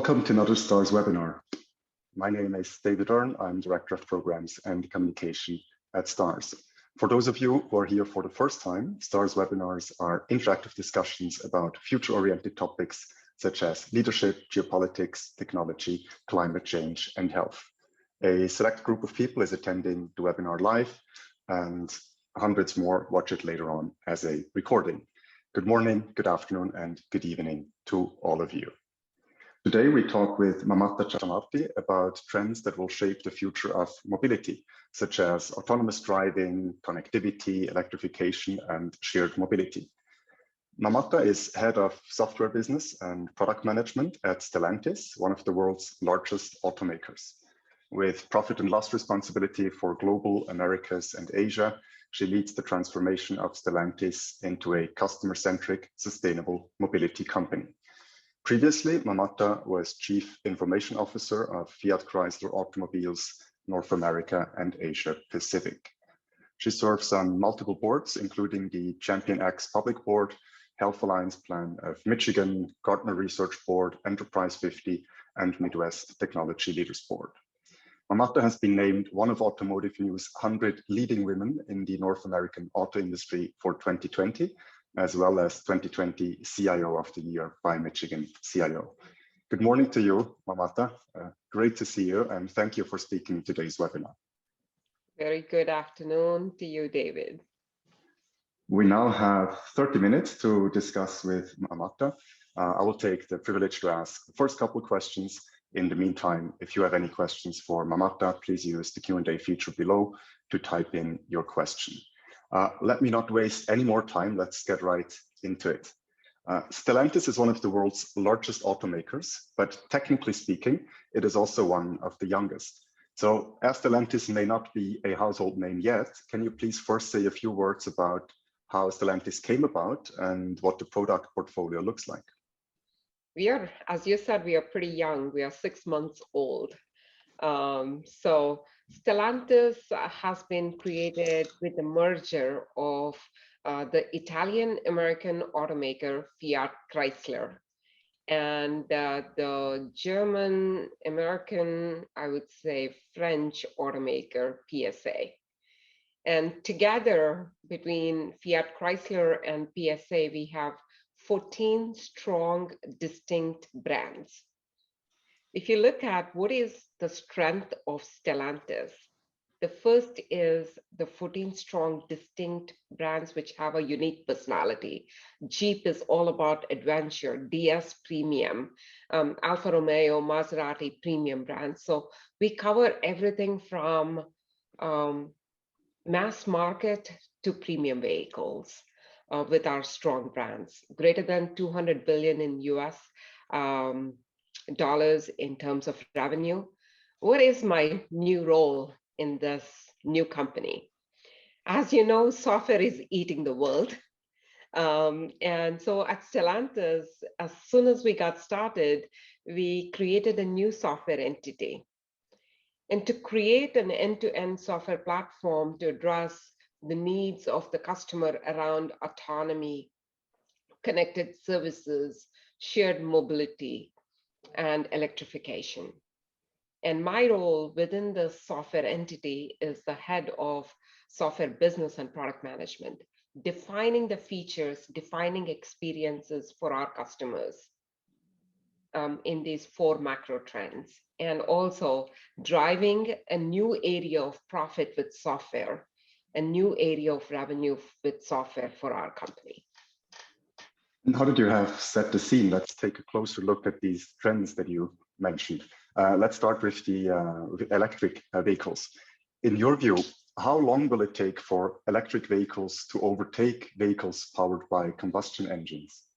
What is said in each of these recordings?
Welcome to another STARS webinar. My name is David Earn. I'm Director of Programs and Communication at STARS. For those of you who are here for the first time, STARS webinars are interactive discussions about future-oriented topics such as leadership, geopolitics, technology, climate change, and health. A select group of people is attending the webinar live, and hundreds more watch it later on as a recording. Good morning, good afternoon, and good evening to all of you. Today, we talk with Mamatha CHAMARTHI about trends that will shape the future of mobility, such as autonomous driving, connectivity, electrification, and shared mobility. Mamatha is head of software business and product management at Stellantis, one of the world's largest automakers. With profit and loss responsibility for global Americas and Asia, she leads the transformation of Stellantis into a customer-centric, sustainable mobility company. Previously, Mamatha was Chief Information Officer of Fiat Chrysler Automobiles, North America and Asia Pacific. She serves on multiple boards, including the Champion X Public Board, Health Alliance Plan of Michigan, Gartner Research Board, Enterprise 50, and Midwest Technology Leaders Board. Mamatha has been named one of Automotive News' 100 leading women in the North American auto industry for 2020, as well as 2020 CIO of the Year by Michigan CIO. Good morning to you, Mamatha. Great to see you, and thank you for speaking in today's webinar. Very good afternoon to you, David. We now have 30 minutes to discuss with Mamatha. I will take the privilege to ask the first couple of questions. In the meantime, if you have any questions for Mamatha, please use the Q&A feature below to type in your question. Let me not waste any more time. Let's get right into it. Stellantis is one of the world's largest automakers, but technically speaking, it is also one of the youngest. So as Stellantis may not be a household name yet, can you please first say a few words about how Stellantis came about and what the product portfolio looks like? We are, as you said, we are pretty young. We are 6 months old. So Stellantis has been created with the merger of the Italian-American automaker Fiat Chrysler and the German-American, I would say French automaker PSA. And together between Fiat Chrysler and PSA, we have 14 strong, distinct brands. If you look at what is the strength of Stellantis, the first is the 14 strong, distinct brands which have a unique personality. Jeep is all about adventure, DS premium, Alfa Romeo, Maserati premium brands. So we cover everything from mass market to premium vehicles with our strong brands, greater than 200 billion in US dollars in terms of revenue. What is my new role in this new company? As you know, software is eating the world. And so at Stellantis, as soon as we got started, we created a new software entity. And to create an end-to-end software platform to address the needs of the customer around autonomy, connected services, shared mobility, and electrification. And my role within the software entity is the head of software business and product management, defining the features, defining experiences for our customers in these 4 macro trends, and also driving a new area of profit with software, a new area of revenue with software for our company. And how did you have set the scene? Let's take a closer look at these trends that you mentioned. Let's start with the electric vehicles. In your view, how long will it take for electric vehicles to overtake vehicles powered by combustion engines?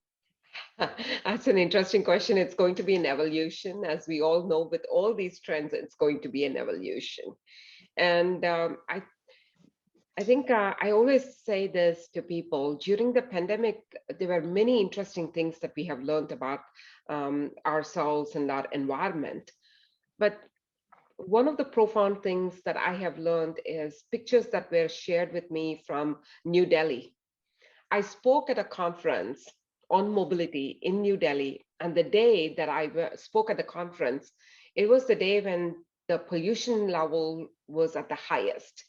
That's an interesting question. It's going to be an evolution. As we all know, with all these trends, it's going to be an evolution. And I think I always say this to people. During the pandemic, there were many interesting things that we have learned about ourselves and our environment. But one of the profound things that I have learned is pictures that were shared with me from New Delhi. I spoke at a conference on mobility in New Delhi. And the day that I spoke at the conference, it was the day when the pollution level was at the highest.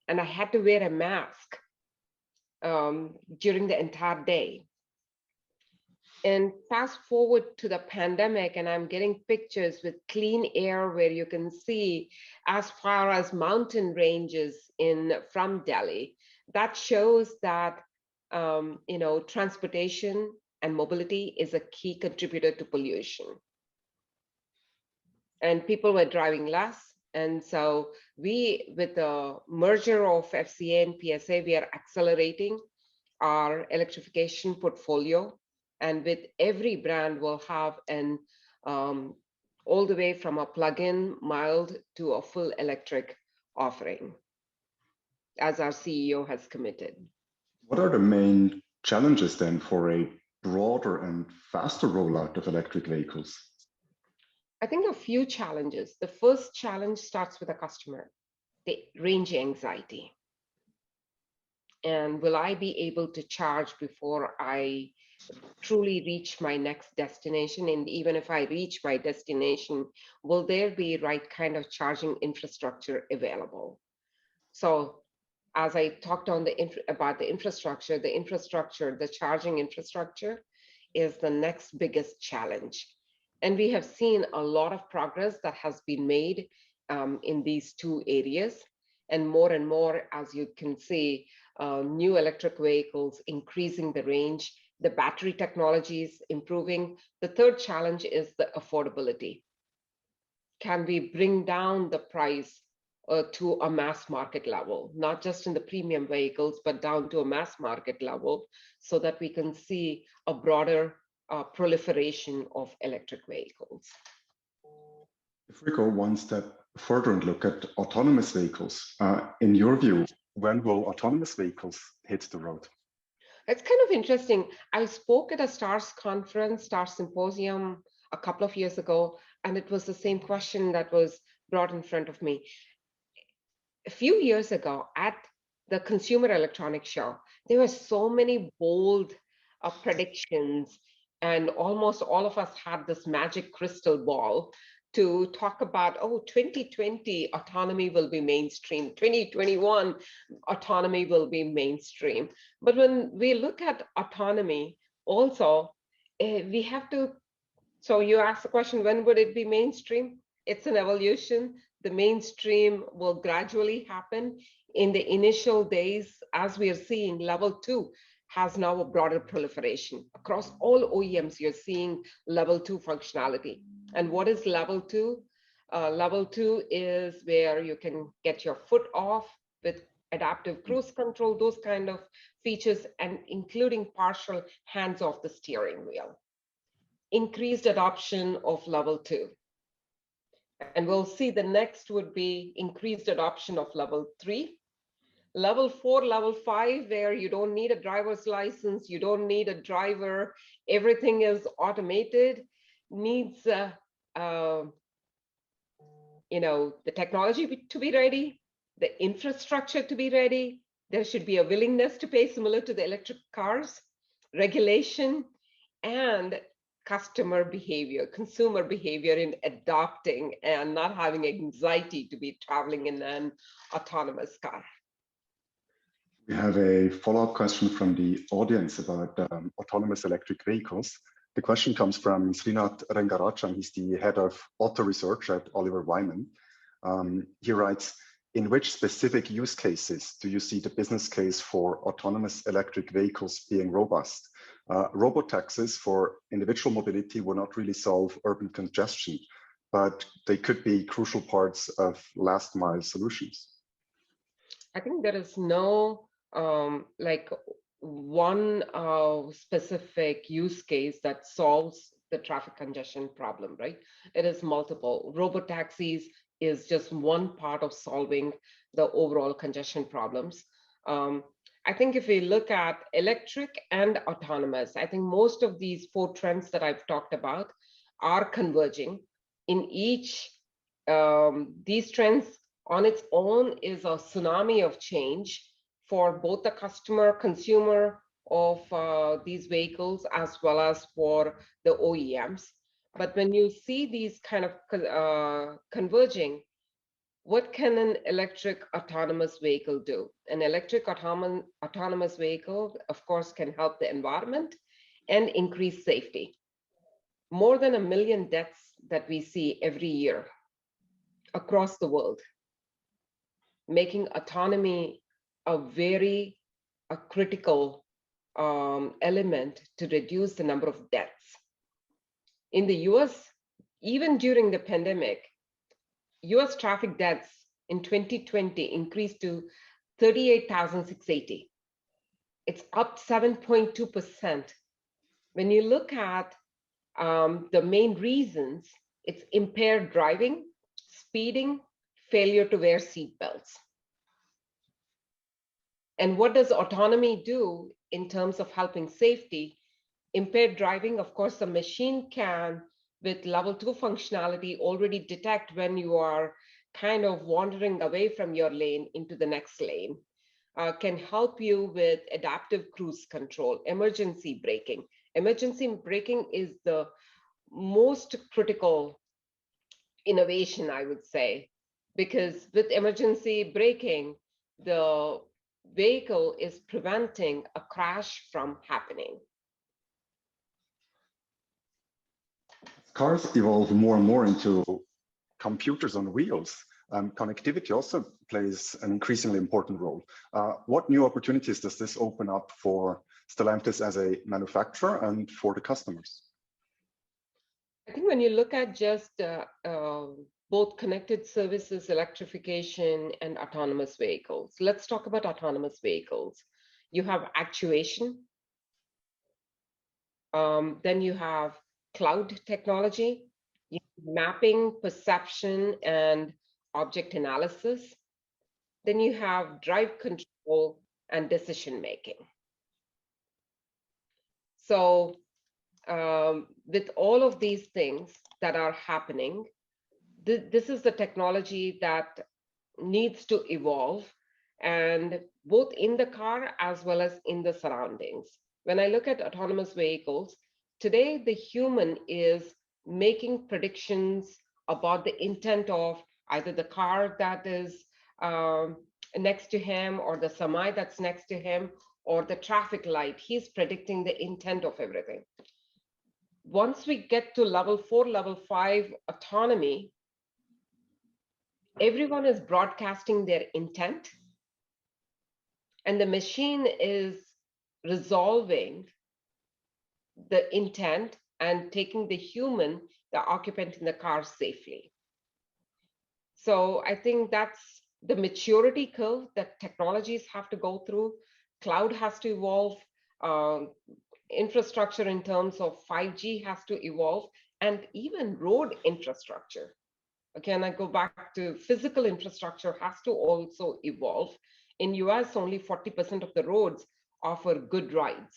And I had to wear a mask during the entire day. And fast forward to the pandemic, and I'm getting pictures with clean air where you can see as far as mountain ranges from Delhi. That shows that transportation and mobility is a key contributor to pollution. And people were driving less. And so with the merger of FCA and PSA, we are accelerating our electrification portfolio. And with every brand, we'll have all the way from a plug-in mild to a full electric offering, as our CEO has committed. What are the main challenges then for a broader and faster rollout of electric vehicles? I think a few challenges. The first challenge starts with a customer, the range anxiety. And will I be able to charge before I truly reach my next destination? And even if I reach my destination, will there be right kind of charging infrastructure available? So as I talked about the infrastructure, the charging infrastructure is the next biggest challenge. And we have seen a lot of progress that has been made in these two areas. And more, as you can see, new electric vehicles increasing the range, the battery technologies improving. The third challenge is the affordability. Can we bring down the price to a mass market level, not just in the premium vehicles, but down to a mass market level, so that we can see a broader proliferation of electric vehicles? If we go one step further and look at autonomous vehicles, in your view, when will autonomous vehicles hit the road? It's kind of interesting. I spoke at a STARS conference, STARS symposium, a couple of years ago, and it was the same question that was brought in front of me. A few years ago at the Consumer Electronics Show, there were so many bold predictions, and almost all of us had this magic crystal ball to talk about, 2020 autonomy will be mainstream, 2021 autonomy will be mainstream. But when we look at autonomy also, we have to, so you asked the question, when would it be mainstream? It's an evolution. The mainstream will gradually happen. In the initial days, as we are seeing, level 2 has now a broader proliferation. Across all OEMs, you're seeing level 2 functionality. And what is level 2? Level 2 is where you can get your foot off with adaptive cruise control, those kind of features, and including partial hands off the steering wheel. Increased adoption of level 2. And we'll see the next would be increased adoption of level 3. Level 4, level 5, where you don't need a driver's license, you don't need a driver, everything is automated, needs the technology to be ready, the infrastructure to be ready. There should be a willingness to pay, similar to the electric cars, regulation, and customer behavior, consumer behavior in adopting and not having anxiety to be traveling in an autonomous car. We have a follow-up question from the audience about autonomous electric vehicles. The question comes from Srinath Rangarajan. He's the head of auto research at Oliver Wyman. He writes, in which specific use cases do you see the business case for autonomous electric vehicles being robust? Robotaxis for individual mobility will not really solve urban congestion, but they could be crucial parts of last mile solutions. I think there is no one specific use case that solves the traffic congestion problem, right? It is multiple. Robotaxis is just one part of solving the overall congestion problems. I think if we look at electric and autonomous, I think most of these 4 trends that I've talked about are converging. In each, these trends on its own is a tsunami of change for both the customer, consumer, of these vehicles as well as for the OEMs. But when you see these kind of converging, what can an electric autonomous vehicle do? An electric autonomous vehicle, of course, can help the environment and increase safety. More than 1 million deaths that we see every year across the world, making autonomy a very critical element to reduce the number of deaths. In the US, even during the pandemic, US traffic deaths in 2020 increased to 38,680. It's up 7.2%. When you look at the main reasons, it's impaired driving, speeding, failure to wear seatbelts. And what does autonomy do in terms of helping safety? Impaired driving, of course, the machine can, with level 2 functionality, already detect when you are kind of wandering away from your lane into the next lane. Can help you with adaptive cruise control, emergency braking. Emergency braking is the most critical innovation, I would say, because with emergency braking, the vehicle is preventing a crash from happening. Cars evolve more and more into computers on wheels. Connectivity also plays an increasingly important role. What new opportunities does this open up for Stellantis as a manufacturer and for the customers? I think when you look at just both connected services, electrification, and autonomous vehicles, let's talk about autonomous vehicles. You have actuation, then you have cloud technology, mapping, perception, and object analysis. Then you have drive control and decision making. So with all of these things that are happening, this is the technology that needs to evolve, and both in the car as well as in the surroundings. When I look at autonomous vehicles, today the human is making predictions about the intent of either the car that is next to him or the semi that's next to him or the traffic light. He's predicting the intent of everything. Once we get to level 4, level 5 autonomy, everyone is broadcasting their intent, and the machine is resolving the intent and taking the human, the occupant in the car, safely. So I think that's the maturity curve that technologies have to go through. Cloud has to evolve. Infrastructure in terms of 5G has to evolve, and even road infrastructure. Again, I go back to physical infrastructure has to also evolve. In US, only 40% of the roads offer good rides.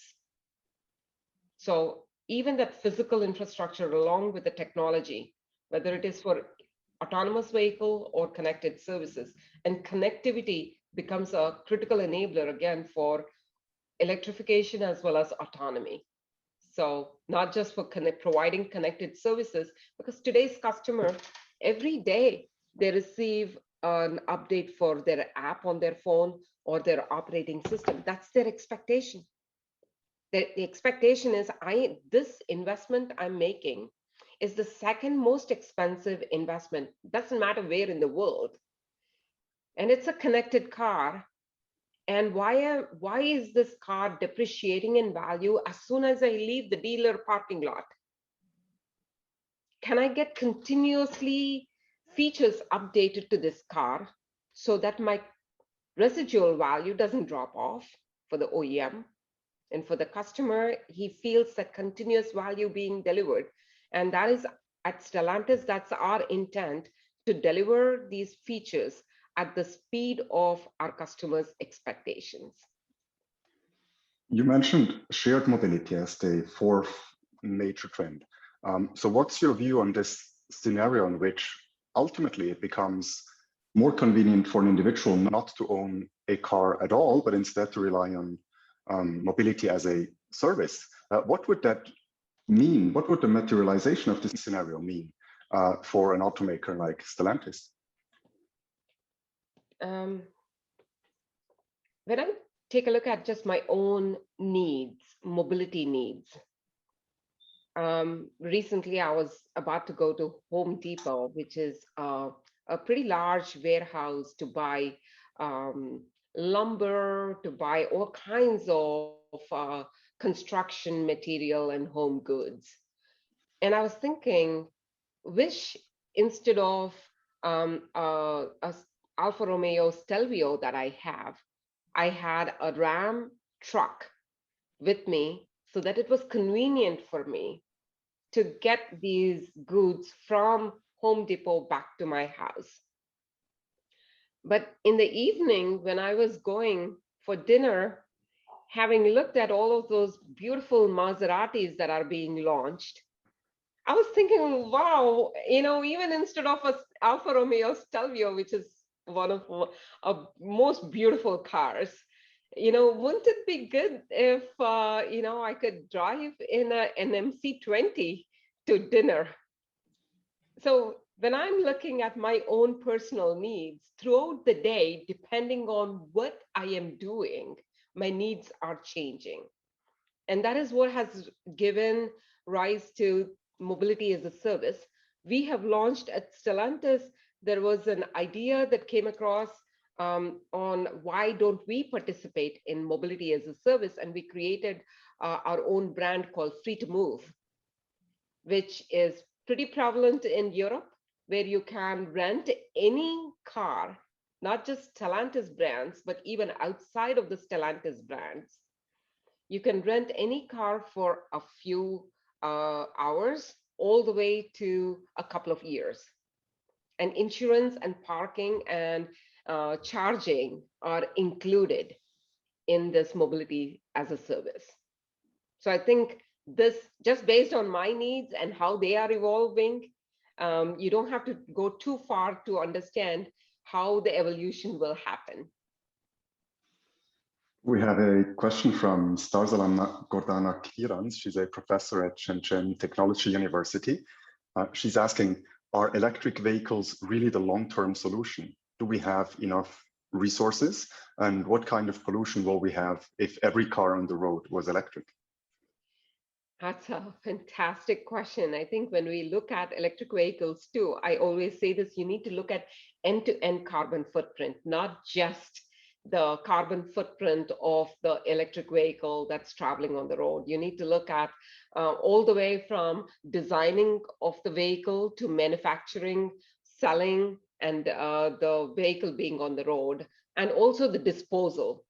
So even that physical infrastructure along with the technology, whether it is for autonomous vehicle or connected services, and connectivity becomes a critical enabler again for electrification as well as autonomy. So not just for providing connected services, because today's customer, every day they receive an update for their app on their phone or their operating system. That's their expectation. The expectation is this investment I'm making is the second most expensive investment. Doesn't matter where in the world. And it's a connected car. And why is this car depreciating in value as soon as I leave the dealer parking lot? Can I get continuously features updated to this car so that my residual value doesn't drop off for the OEM? And for the customer, he feels that continuous value being delivered. And that is at Stellantis, that's our intent, to deliver these features at the speed of our customers' expectations. You mentioned shared mobility as the fourth major trend. So what's your view on this scenario in which ultimately it becomes more convenient for an individual not to own a car at all, but instead to rely on mobility as a service, what would that mean? What would the materialization of this scenario mean for an automaker like Stellantis? When I take a look at just my own needs, mobility needs, recently I was about to go to Home Depot, which is a pretty large warehouse to buy lumber, to buy all kinds of construction material and home goods. And I was thinking, wish instead of a Alfa Romeo Stelvio that I have, I had a Ram truck with me so that it was convenient for me to get these goods from Home Depot back to my house. But in the evening, when I was going for dinner, having looked at all of those beautiful Maseratis that are being launched, I was thinking, wow, even instead of a Alfa Romeo Stelvio, which is one of most beautiful cars, wouldn't it be good if, I could drive in an MC20 to dinner? So when I'm looking at my own personal needs throughout the day, depending on what I am doing, my needs are changing. And that is what has given rise to mobility as a service. We have launched at Stellantis, there was an idea that came across on why don't we participate in mobility as a service, and we created our own brand called Free to Move, which is pretty prevalent in Europe, where you can rent any car, not just Stellantis brands, but even outside of the Stellantis brands. You can rent any car for a few hours, all the way to a couple of years. And insurance and parking and charging are included in this mobility as a service. So I think this, just based on my needs and how they are evolving, you don't have to go too far to understand how the evolution will happen. We have a question from Starzalan Gordana Kirans. She's a professor at Shenzhen Technology University. She's asking, are electric vehicles really the long-term solution? Do we have enough resources? And what kind of pollution will we have if every car on the road was electric? That's a fantastic question. I think when we look at electric vehicles too, I always say this, you need to look at end-to-end carbon footprint, not just the carbon footprint of the electric vehicle that's traveling on the road. You need to look at all the way from designing of the vehicle to manufacturing, selling, and the vehicle being on the road, and also the disposal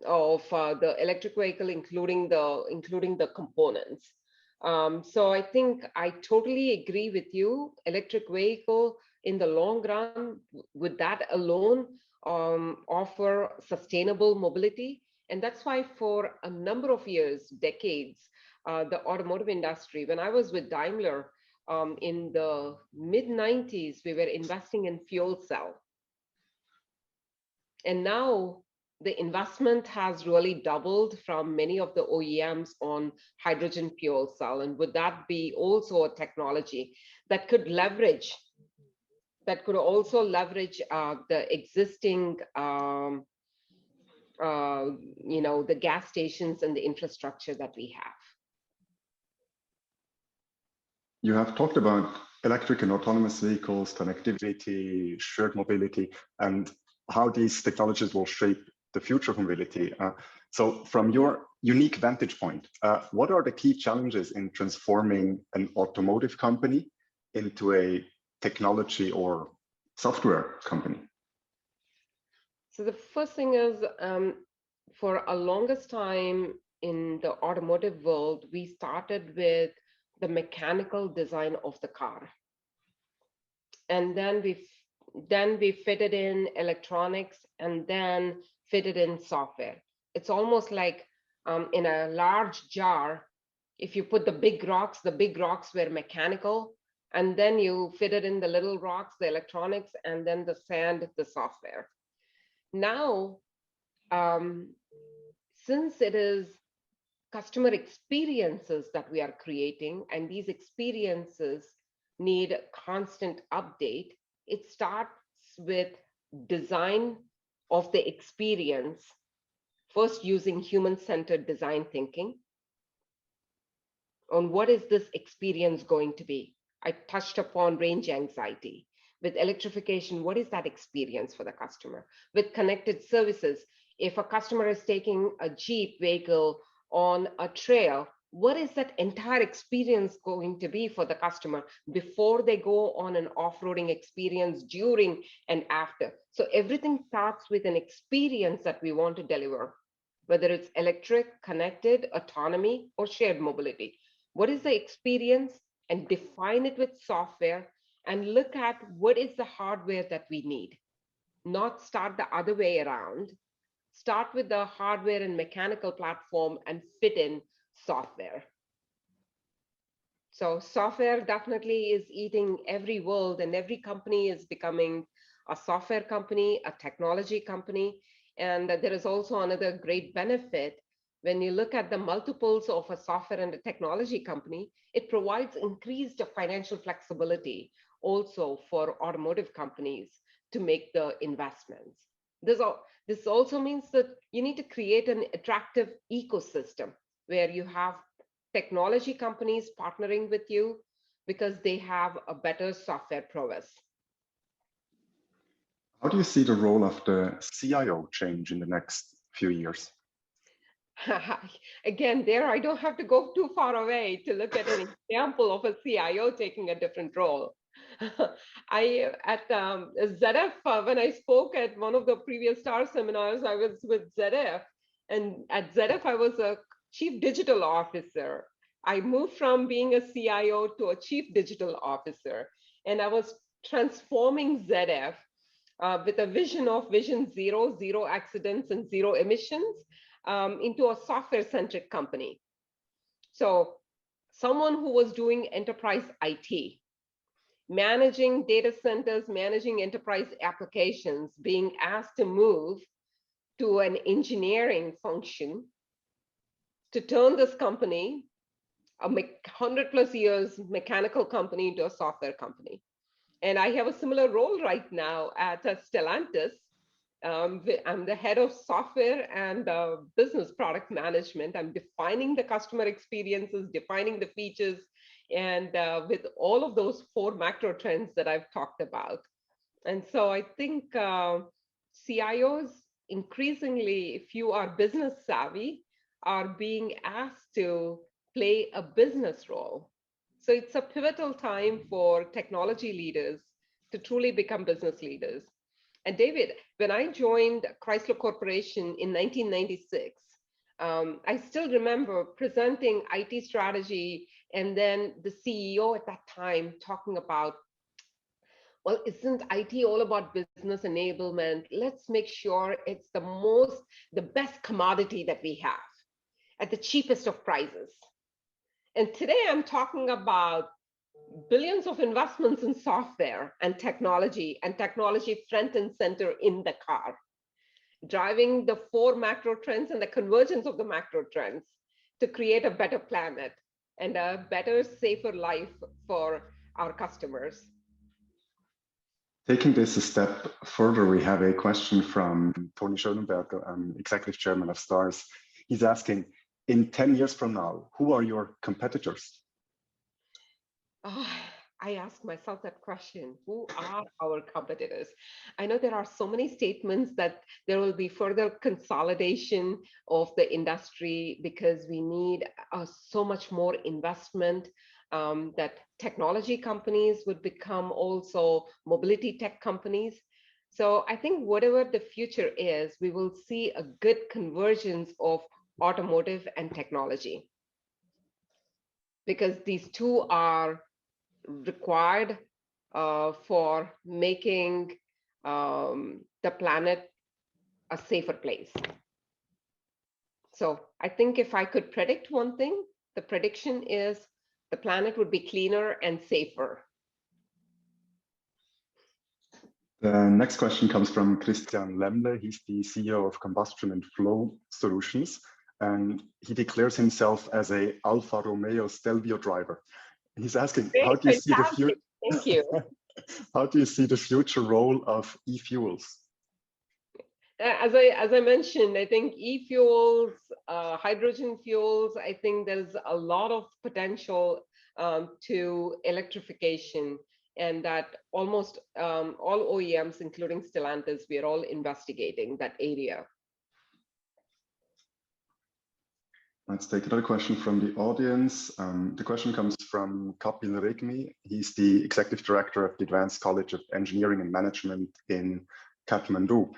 of the electric vehicle, including the components. So I think I totally agree with you. Electric vehicle in the long run, with that alone, offer sustainable mobility. And that's why for a number of years, decades, the automotive industry, when I was with Daimler in the mid-90s, we were investing in fuel cell. And now the investment has really doubled from many of the OEMs on hydrogen fuel cell. And would that be also a technology that could also leverage the existing, the gas stations and the infrastructure that we have? You have talked about electric and autonomous vehicles, connectivity, shared mobility, and how these technologies will shape the future of mobility. So from your unique vantage point, what are the key challenges in transforming an automotive company into a technology or software company? So the first thing is, for a longest time in the automotive world, we started with the mechanical design of the car. And then we fitted in electronics and then fitted in software. It's almost like in a large jar, if you put the big rocks were mechanical, and then you fitted in the little rocks, the electronics, and then the sand, the software. Now, since it is customer experiences that we are creating, and these experiences need constant update, it starts with design of the experience, first using human-centered design thinking on what is this experience going to be. I touched upon range anxiety. With electrification, what is that experience for the customer? With connected services, if a customer is taking a Jeep vehicle on a trail, what is that entire experience going to be for the customer before they go on an off-roading experience, during and after? So everything starts with an experience that we want to deliver, whether it's electric, connected, autonomy, or shared mobility. What is the experience? And define it with software, and look at what is the hardware that we need. Not start the other way around. Start with the hardware and mechanical platform and fit in software. So software definitely is eating every world, and every company is becoming a software company, a technology company. And there is also another great benefit. When you look at the multiples of a software and a technology company, it provides increased financial flexibility also for automotive companies to make the investments. This also means that you need to create an attractive ecosystem where you have technology companies partnering with you because they have a better software prowess. How do you see the role of the CIO change in the next few years? Again, there I don't have to go too far away to look at an example of a CIO taking a different role. At ZF, when I spoke at one of the previous STAR seminars, I was with ZF, and at ZF I was a chief digital officer. I moved from being a CIO to a chief digital officer, and I was transforming ZF with a vision of Vision Zero, zero accidents and zero emissions, into a software-centric company. So someone who was doing enterprise IT, managing data centers, managing enterprise applications, being asked to move to an engineering function to turn this company, a 100+ years mechanical company, into a software company. And I have a similar role right now at Stellantis. I'm the head of software and business product management. I'm defining the customer experiences, defining the features, and with all of those 4 macro trends that I've talked about. And so I think CIOs increasingly, if you are business savvy, are being asked to play a business role. So it's a pivotal time for technology leaders to truly become business leaders. And David, when I joined Chrysler Corporation in 1996, I still remember presenting IT strategy, and then the CEO at that time talking about, well, isn't IT all about business enablement? Let's make sure it's the best commodity that we have at the cheapest of prices. And today I'm talking about billions of investments in software and technology front and center in the car, driving the 4 macro trends and the convergence of the macro trends to create a better planet and a better, safer life for our customers. Taking this a step further, we have a question from Tony Schönenberger, Executive Chairman of STARS. He's asking, in 10 years from now, who are your competitors? I ask myself that question. Who are our competitors? I know there are so many statements that there will be further consolidation of the industry because we need so much more investment, that technology companies would become also mobility tech companies. So I think whatever the future is, we will see a good convergence of automotive and technology, because these two are required for making the planet a safer place. So I think if I could predict one thing, the prediction is the planet would be cleaner and safer. The next question comes from Christian Lemle. He's the CEO of Combustion and Flow Solutions. and he declares himself as a Alfa Romeo Stelvio driver. He's asking, Great, how do you see the future? fantastic. Thank you. How do you see the future role of e-fuels? As I mentioned, I think e-fuels, hydrogen fuels, I think there's a lot of potential to electrification, and that almost all OEMs, including Stellantis, we are all investigating that area. Let's take another question from the audience. The question comes from Kapil Regmi. He's the Executive Director of the Advanced College of Engineering and Management in Kathmandu.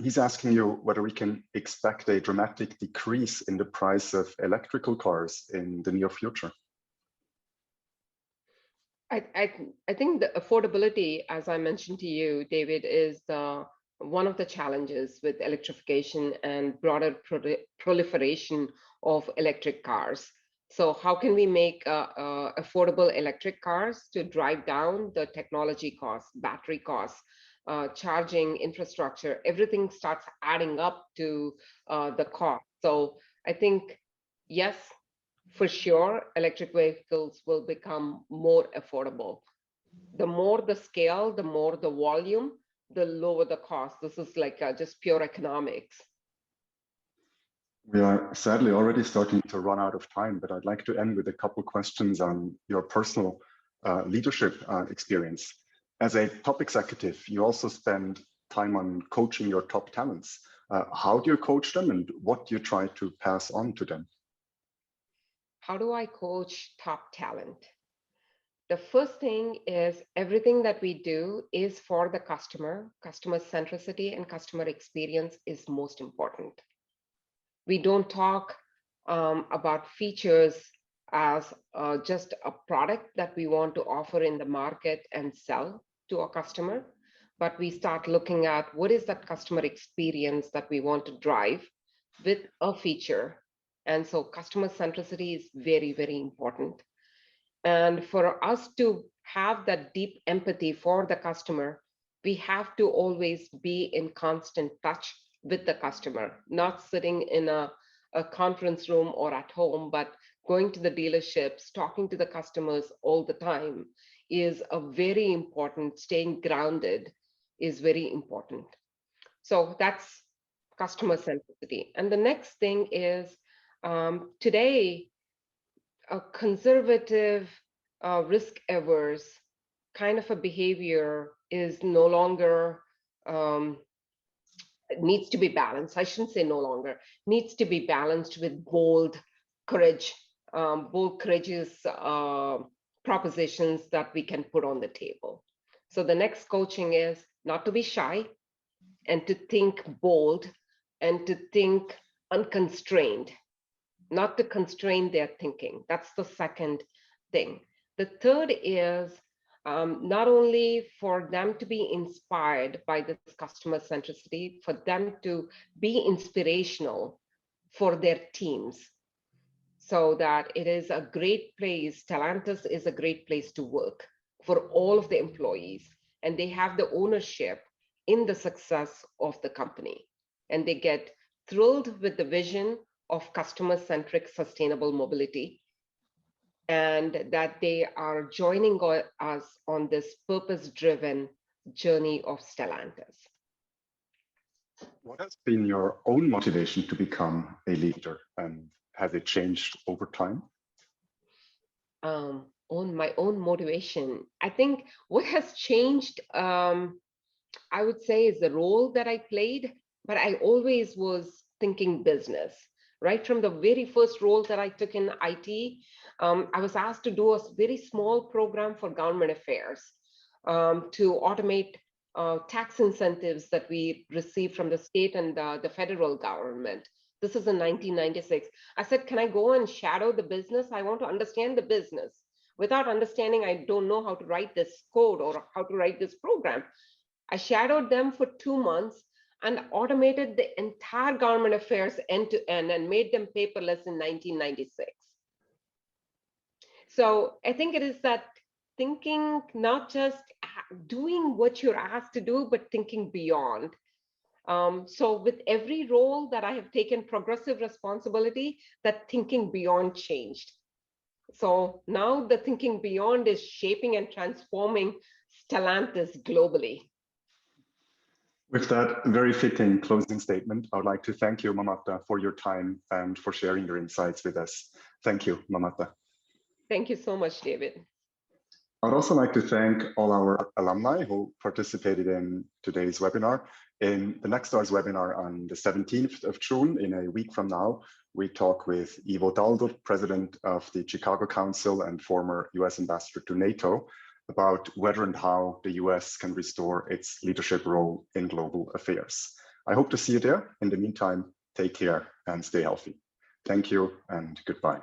He's asking you whether we can expect a dramatic decrease in the price of electrical cars in the near future. I think the affordability, as I mentioned to you, David, is one of the challenges with electrification and broader proliferation of electric cars. So how can we make affordable electric cars to drive down the technology costs, battery costs, charging infrastructure? Everything starts adding up to the cost. So I think, yes, for sure, electric vehicles will become more affordable. The more the scale, the more the volume, the lower the cost. This is like just pure economics. We are sadly already starting to run out of time, but I'd like to end with a couple questions on your personal leadership experience. As a top executive, you also spend time on coaching your top talents. How do you coach them, and what do you try to pass on to them? How do I coach top talent? The first thing is everything that we do is for the customer. Customer centricity and customer experience is most important. We don't talk about features as just a product that we want to offer in the market and sell to a customer, but we start looking at what is that customer experience that we want to drive with a feature. And so customer centricity is very, very important. And for us to have that deep empathy for the customer, we have to always be in constant touch with the customer, not sitting in a conference room or at home, but going to the dealerships, talking to the customers all the time is a very important. Staying grounded is very important. So that's customer centricity. And the next thing is today, a conservative, risk-averse kind of a behavior is no longer, needs to be balanced. I shouldn't say no longer, needs to be balanced with bold, courageous propositions that we can put on the table. So the next coaching is not to be shy and to think bold and to think unconstrained, not to constrain their thinking. That's the second thing. The third is not only for them to be inspired by this customer centricity, for them to be inspirational for their teams, so that it is a great place. Stellantis is a great place to work for all of the employees, and they have the ownership in the success of the company, and they get thrilled with the vision of customer-centric sustainable mobility, and that they are joining us on this purpose-driven journey of Stellantis. What has been your own motivation to become a leader, and has it changed over time? On my own motivation, I think what has changed, I would say, is the role that I played, but I always was thinking business. Right from the very first role that I took in IT, I was asked to do a very small program for government affairs to automate tax incentives that we received from the state and the federal government. This is in 1996. I said, can I go and shadow the business? I want to understand the business. Without understanding, I don't know how to write this code or how to write this program. I shadowed them for 2 months and automated the entire government affairs end to end and made them paperless in 1996. So I think it is that thinking, not just doing what you're asked to do, but thinking beyond. So with every role that I have taken progressive responsibility, that thinking beyond changed. So now the thinking beyond is shaping and transforming Stellantis globally. With that very fitting closing statement, I would like to thank you, Mamatha, for your time and for sharing your insights with us. Thank you, Mamatha. Thank you so much, David. I would also like to thank all our alumni who participated in today's webinar. In the next STARS webinar on the 17th of June, in a week from now, we talk with Ivo Daldor, President of the Chicago Council and former US Ambassador to NATO, about whether and how the US can restore its leadership role in global affairs. I hope to see you there. In the meantime, take care and stay healthy. Thank you and goodbye.